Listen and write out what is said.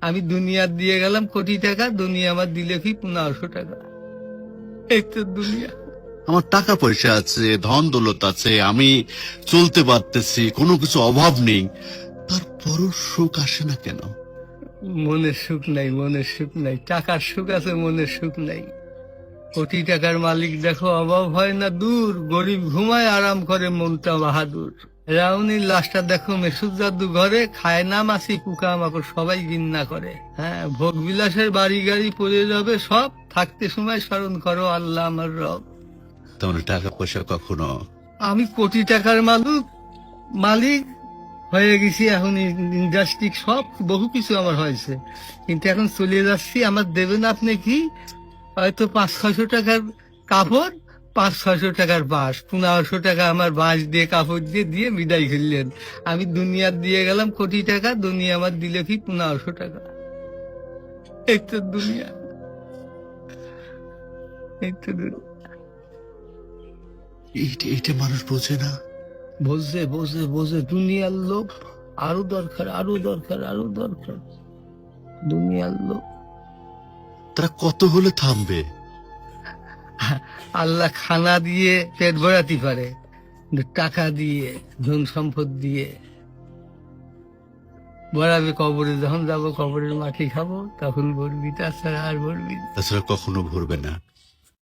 আমি দুনিয়া দিয়ে গেলাম কোটি টাকা, দুনিয়া আমার দিলে কি 1500 টাকা। এই তো দুনিয়া। আমার টাকা পয়সা আছে, ধন দৌলত আছে, আমি চলতে পারতেছি, কোনো কিছু অভাব নেই, তারপরও সুখ আসে না কেন? মনের সুখ নাই, মনের সুখ নাই। টাকার সুখ আছে, মনের সুখ নাই। কোটি টাকার মালিক দেখো অভাব হয় না দূর, গরিব ঘুমায় আরাম করে মনটা বাহাদুর। রাউনির লাশটা দেখো মেসুদ জাদু ঘরে, খায় না মাছি পোকা মাকড় সবাই ঘৃণা করে। হ্যাঁ, ভোগ বিলাসের বাড়ি গাড়ি পড়ে যাবে সব, থাকতে সময় স্মরণ করো আল্লাহ আমার রব। তাহলে টাকা পয়সা কখনো আমি কোটি টাকার মালিক হয়ে গেছি, এখন ইন্ডাস্ট্রি সব বহু কিছু আমার হয়েছে, কিন্তু এখন চলে যাচ্ছি। আমার দেবেন আপনি কি? হয়তো 500-600 টাকার কাপড়, 500-600 টাকার বাঁশ, 1500 টাকা আমার বাঁশ দিয়ে কাপড় দিয়ে দিয়ে বিদায় করলেন। আমি দুনিয়া দিয়ে গেলাম কোটি টাকা, দুনিয়া আমার দিলে কি 1500 টাকা। এই তো দুনিয়া, এই তো দুনিয়া। এইটা মানুষ বোঝে না। বোঝে বোঝে বোঝে, দুনিয়ার লোক আরো দরকার, আরো দরকার, আরো দরকার। দুনিয়ার লোক। তারা কত হলে থামবে? আল্লাহ খানা দিয়ে পেট ভরাতে পারে, কিন্তু টাকা দিয়ে, ধন সম্পদ দিয়ে ভরাবে কবরে। যখন যাবো কবরের মাটি খাবো তখন ভরবি, তাছাড়া আর ভরবি না। তাছাড়া কখনো ভরবে না।